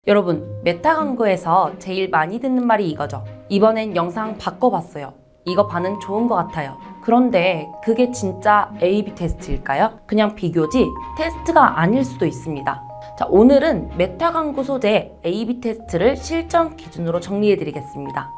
여러분, 메타 광고에서 제일 많이 듣는 말이 이거죠. 이번엔 영상 바꿔봤어요. 이거 반응 좋은 것 같아요. 그런데 그게 진짜 A/B 테스트일까요? 그냥 비교지 테스트가 아닐 수도 있습니다. 자, 오늘은 메타 광고 소재 A/B 테스트를 실전 기준으로 정리해드리겠습니다.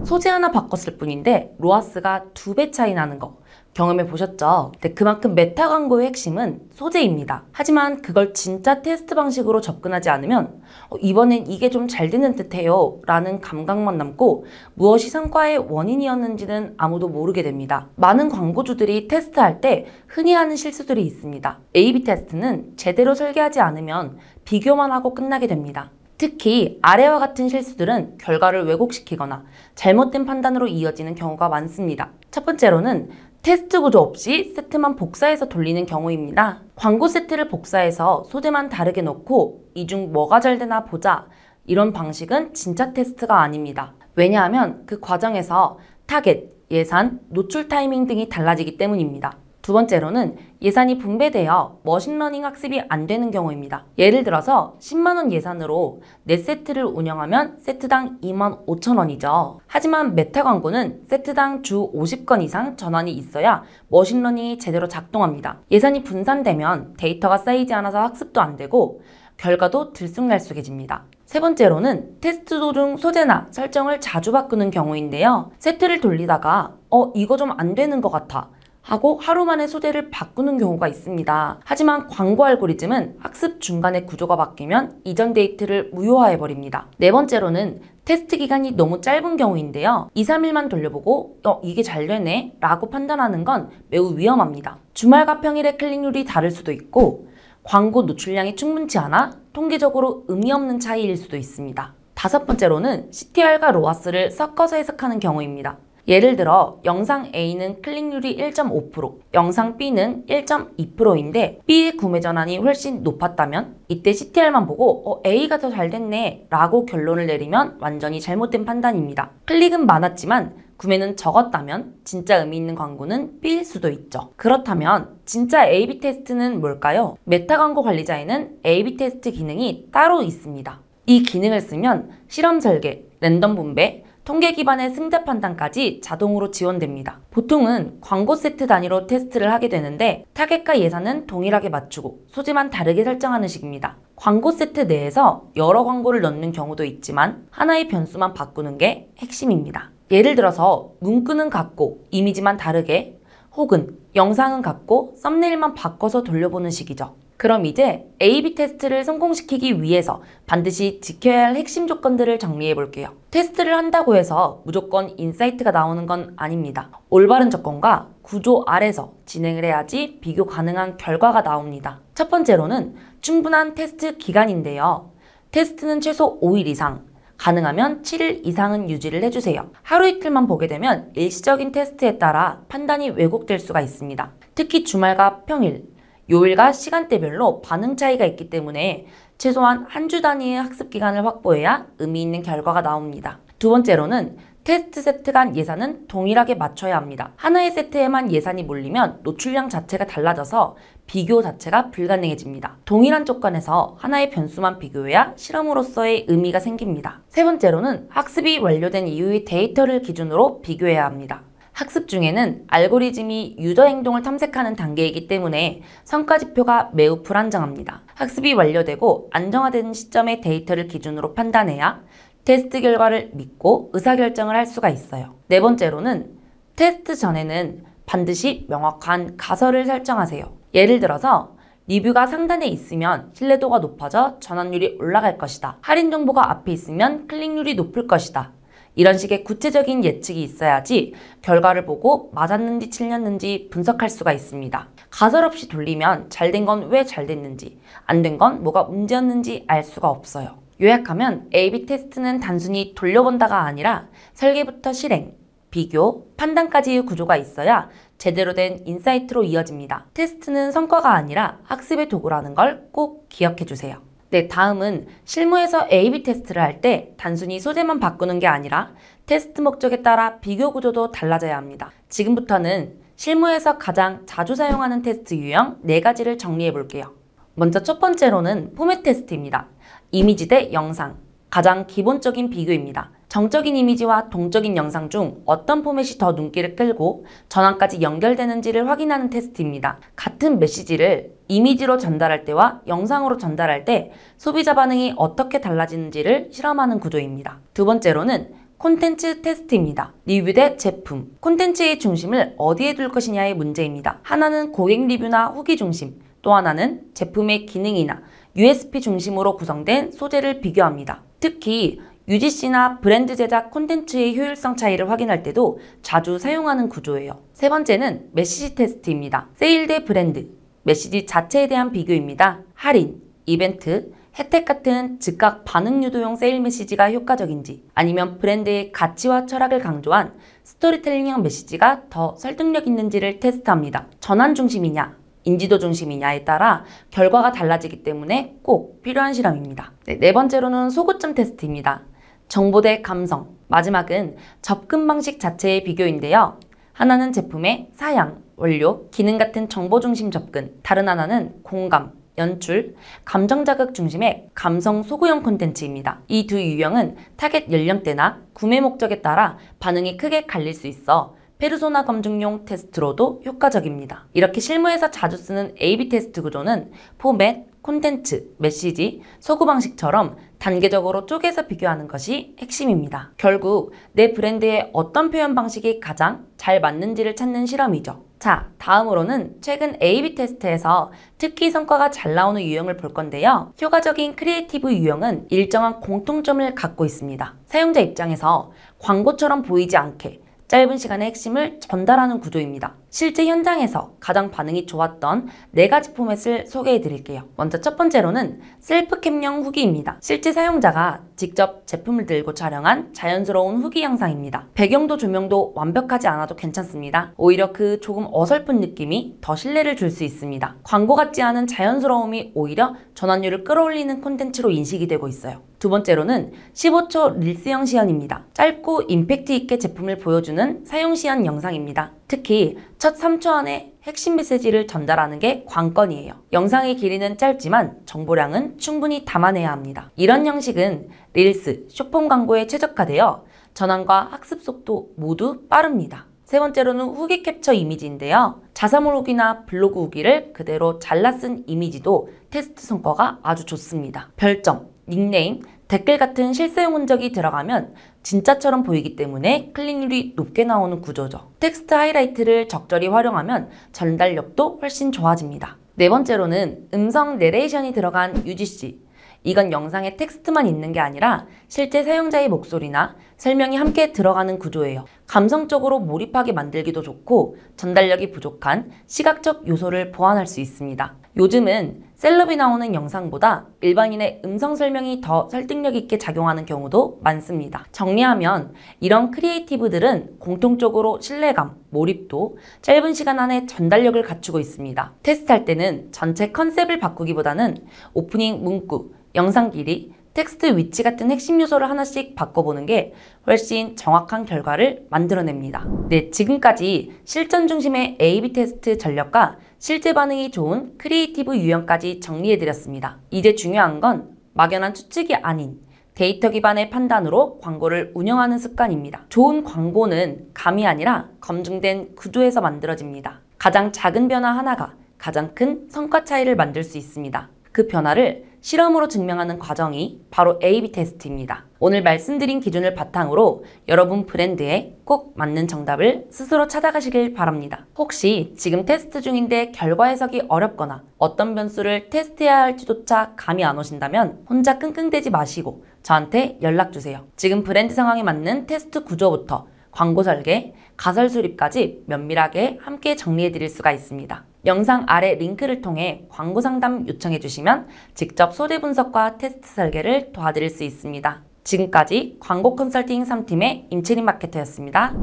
소재 하나 바꿨을 뿐인데 로아스가 2배 차이 나는 거 경험해 보셨죠? 네, 그만큼 메타 광고의 핵심은 소재입니다. 하지만 그걸 진짜 테스트 방식으로 접근하지 않으면 이번엔 이게 좀 잘 되는 듯해요 라는 감각만 남고 무엇이 성과의 원인이었는지는 아무도 모르게 됩니다. 많은 광고주들이 테스트할 때 흔히 하는 실수들이 있습니다. A/B 테스트는 제대로 설계하지 않으면 비교만 하고 끝나게 됩니다. 특히 아래와 같은 실수들은 결과를 왜곡시키거나 잘못된 판단으로 이어지는 경우가 많습니다. 첫 번째로는 테스트 구조 없이 세트만 복사해서 돌리는 경우입니다. 광고 세트를 복사해서 소재만 다르게 넣고 이 중 뭐가 잘 되나 보자, 이런 방식은 진짜 테스트가 아닙니다. 왜냐하면 그 과정에서 타겟, 예산, 노출 타이밍 등이 달라지기 때문입니다. 두 번째로는 예산이 분배되어 머신러닝 학습이 안 되는 경우입니다. 예를 들어서 10만원 예산으로 4세트를 운영하면 세트당 25,000원이죠. 하지만 메타 광고는 세트당 주 50건 이상 전환이 있어야 머신러닝이 제대로 작동합니다. 예산이 분산되면 데이터가 쌓이지 않아서 학습도 안 되고 결과도 들쑥날쑥해집니다. 세 번째로는 테스트 도중 소재나 설정을 자주 바꾸는 경우인데요. 세트를 돌리다가 이거 좀 안 되는 것 같아 하고 하루 만에 소재를 바꾸는 경우가 있습니다. 하지만 광고 알고리즘은 학습 중간에 구조가 바뀌면 이전 데이터를 무효화해버립니다. 네 번째로는 테스트 기간이 너무 짧은 경우인데요. 2, 3일만 돌려보고 이게 잘 되네 라고 판단하는 건 매우 위험합니다. 주말과 평일의 클릭률이 다를 수도 있고 광고 노출량이 충분치 않아 통계적으로 의미 없는 차이일 수도 있습니다. 다섯 번째로는 CTR과 로아스를 섞어서 해석하는 경우입니다. 예를 들어 영상 A는 클릭률이 1.5%, 영상 B는 1.2%인데 B의 구매 전환이 훨씬 높았다면 이때 CTR만 보고 A가 더 잘 됐네 라고 결론을 내리면 완전히 잘못된 판단입니다. 클릭은 많았지만 구매는 적었다면 진짜 의미 있는 광고는 B일 수도 있죠. 그렇다면 진짜 A/B 테스트는 뭘까요? 메타 광고 관리자에는 A/B 테스트 기능이 따로 있습니다. 이 기능을 쓰면 실험 설계, 랜덤 분배, 통계 기반의 승자 판단까지 자동으로 지원됩니다. 보통은 광고 세트 단위로 테스트를 하게 되는데 타겟과 예산은 동일하게 맞추고 소재만 다르게 설정하는 식입니다. 광고 세트 내에서 여러 광고를 넣는 경우도 있지만 하나의 변수만 바꾸는 게 핵심입니다. 예를 들어서 문구는 같고 이미지만 다르게, 혹은 영상은 같고 썸네일만 바꿔서 돌려보는 식이죠. 그럼 이제 A/B 테스트를 성공시키기 위해서 반드시 지켜야 할 핵심 조건들을 정리해 볼게요. 테스트를 한다고 해서 무조건 인사이트가 나오는 건 아닙니다. 올바른 조건과 구조 아래서 진행을 해야지 비교 가능한 결과가 나옵니다. 첫 번째로는 충분한 테스트 기간인데요. 테스트는 최소 5일 이상, 가능하면 7일 이상은 유지를 해주세요. 하루 이틀만 보게 되면 일시적인 테스트에 따라 판단이 왜곡될 수가 있습니다. 특히 주말과 평일, 요일과 시간대별로 반응 차이가 있기 때문에 최소한 한 주 단위의 학습 기간을 확보해야 의미 있는 결과가 나옵니다. 두 번째로는 테스트 세트 간 예산은 동일하게 맞춰야 합니다. 하나의 세트에만 예산이 몰리면 노출량 자체가 달라져서 비교 자체가 불가능해집니다. 동일한 조건에서 하나의 변수만 비교해야 실험으로서의 의미가 생깁니다. 세 번째로는 학습이 완료된 이후의 데이터를 기준으로 비교해야 합니다. 학습 중에는 알고리즘이 유저 행동을 탐색하는 단계이기 때문에 성과 지표가 매우 불안정합니다. 학습이 완료되고 안정화된 시점의 데이터를 기준으로 판단해야 테스트 결과를 믿고 의사결정을 할 수가 있어요. 네 번째로는 테스트 전에는 반드시 명확한 가설을 설정하세요. 예를 들어서 리뷰가 상단에 있으면 신뢰도가 높아져 전환율이 올라갈 것이다. 할인 정보가 앞에 있으면 클릭률이 높을 것이다. 이런 식의 구체적인 예측이 있어야지 결과를 보고 맞았는지 틀렸는지 분석할 수가 있습니다. 가설 없이 돌리면 잘 된 건 왜 잘 됐는지, 안 된 건 뭐가 문제였는지 알 수가 없어요. 요약하면 A/B 테스트는 단순히 돌려본다가 아니라 설계부터 실행, 비교, 판단까지의 구조가 있어야 제대로 된 인사이트로 이어집니다. 테스트는 성과가 아니라 학습의 도구라는 걸 꼭 기억해 주세요. 네, 다음은 실무에서 A/B 테스트를 할 때 단순히 소재만 바꾸는 게 아니라 테스트 목적에 따라 비교 구조도 달라져야 합니다. 지금부터는 실무에서 가장 자주 사용하는 테스트 유형 4가지를 정리해 볼게요. 먼저 첫 번째로는 포맷 테스트입니다. 이미지 대 영상, 가장 기본적인 비교입니다. 정적인 이미지와 동적인 영상 중 어떤 포맷이 더 눈길을 끌고 전환까지 연결되는지를 확인하는 테스트입니다. 같은 메시지를 이미지로 전달할 때와 영상으로 전달할 때 소비자 반응이 어떻게 달라지는지를 실험하는 구조입니다. 두 번째로는 콘텐츠 테스트입니다. 리뷰 대 제품, 콘텐츠의 중심을 어디에 둘 것이냐의 문제입니다. 하나는 고객 리뷰나 후기 중심, 또 하나는 제품의 기능이나 USP 중심으로 구성된 소재를 비교합니다. 특히 UGC나 브랜드 제작 콘텐츠의 효율성 차이를 확인할 때도 자주 사용하는 구조예요. 세 번째는 메시지 테스트입니다. 세일 대 브랜드, 메시지 자체에 대한 비교입니다. 할인, 이벤트, 혜택 같은 즉각 반응 유도용 세일 메시지가 효과적인지, 아니면 브랜드의 가치와 철학을 강조한 스토리텔링형 메시지가 더 설득력 있는지를 테스트합니다. 전환 중심이냐, 인지도 중심이냐에 따라 결과가 달라지기 때문에 꼭 필요한 실험입니다. 네 번째로는 소구점 테스트입니다. 정보 대 감성, 마지막은 접근 방식 자체의 비교인데요. 하나는 제품의 사양, 원료, 기능 같은 정보 중심 접근, 다른 하나는 공감, 연출, 감정 자극 중심의 감성 소구형 콘텐츠입니다. 이 두 유형은 타겟 연령대나 구매 목적에 따라 반응이 크게 갈릴 수 있어 페르소나 검증용 테스트로도 효과적입니다. 이렇게 실무에서 자주 쓰는 A/B 테스트 구조는 포맷, 콘텐츠, 메시지, 소구 방식처럼 단계적으로 쪼개서 비교하는 것이 핵심입니다. 결국 내 브랜드에 어떤 표현 방식이 가장 잘 맞는지를 찾는 실험이죠. 자, 다음으로는 최근 A/B 테스트에서 특히 성과가 잘 나오는 유형을 볼 건데요. 효과적인 크리에이티브 유형은 일정한 공통점을 갖고 있습니다. 사용자 입장에서 광고처럼 보이지 않게 짧은 시간의 핵심을 전달하는 구조입니다. 실제 현장에서 가장 반응이 좋았던 4가지 포맷을 소개해 드릴게요. 먼저 첫 번째로는 셀프캠용 후기입니다. 실제 사용자가 직접 제품을 들고 촬영한 자연스러운 후기 영상입니다. 배경도 조명도 완벽하지 않아도 괜찮습니다. 오히려 그 조금 어설픈 느낌이 더 신뢰를 줄 수 있습니다. 광고 같지 않은 자연스러움이 오히려 전환율을 끌어올리는 콘텐츠로 인식이 되고 있어요. 두 번째로는 15초 릴스형 시연입니다. 짧고 임팩트 있게 제품을 보여주는 사용 시연 영상입니다. 특히 첫 3초 안에 핵심 메시지를 전달하는 게 관건이에요. 영상의 길이는 짧지만 정보량은 충분히 담아내야 합니다. 이런 형식은 릴스, 숏폼 광고에 최적화되어 전환과 학습 속도 모두 빠릅니다. 세 번째로는 후기 캡처 이미지인데요. 자사몰 후기나 블로그 후기를 그대로 잘라 쓴 이미지도 테스트 성과가 아주 좋습니다. 별점, 닉네임, 댓글 같은 실사용 흔적이 들어가면 진짜처럼 보이기 때문에 클릭률이 높게 나오는 구조죠. 텍스트 하이라이트를 적절히 활용하면 전달력도 훨씬 좋아집니다. 네 번째로는 음성 내레이션이 들어간 UGC. 이건 영상에 텍스트만 있는 게 아니라 실제 사용자의 목소리나 설명이 함께 들어가는 구조예요. 감성적으로 몰입하게 만들기도 좋고 전달력이 부족한 시각적 요소를 보완할 수 있습니다. 요즘은 셀럽이 나오는 영상보다 일반인의 음성 설명이 더 설득력 있게 작용하는 경우도 많습니다. 정리하면 이런 크리에이티브들은 공통적으로 신뢰감, 몰입도, 짧은 시간 안에 전달력을 갖추고 있습니다. 테스트할 때는 전체 컨셉을 바꾸기보다는 오프닝 문구, 영상 길이, 텍스트 위치 같은 핵심 요소를 하나씩 바꿔보는 게 훨씬 정확한 결과를 만들어냅니다. 네, 지금까지 실전 중심의 A/B 테스트 전략과 실제 반응이 좋은 크리에이티브 유형까지 정리해드렸습니다. 이제 중요한 건 막연한 추측이 아닌 데이터 기반의 판단으로 광고를 운영하는 습관입니다. 좋은 광고는 감이 아니라 검증된 구조에서 만들어집니다. 가장 작은 변화 하나가 가장 큰 성과 차이를 만들 수 있습니다. 그 변화를 실험으로 증명하는 과정이 바로 A/B 테스트입니다. 오늘 말씀드린 기준을 바탕으로 여러분 브랜드에 꼭 맞는 정답을 스스로 찾아가시길 바랍니다. 혹시 지금 테스트 중인데 결과 해석이 어렵거나 어떤 변수를 테스트해야 할지조차 감이 안 오신다면 혼자 끙끙대지 마시고 저한테 연락주세요. 지금 브랜드 상황에 맞는 테스트 구조부터 광고 설계, 가설 수립까지 면밀하게 함께 정리해 드릴 수가 있습니다. 영상 아래 링크를 통해 광고 상담 요청해 주시면 직접 소재 분석과 테스트 설계를 도와드릴 수 있습니다. 지금까지 광고 컨설팅 3팀의 임채린 마케터였습니다.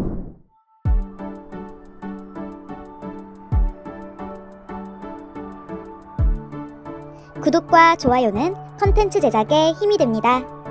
구독과 좋아요는 컨텐츠 제작에 힘이 됩니다.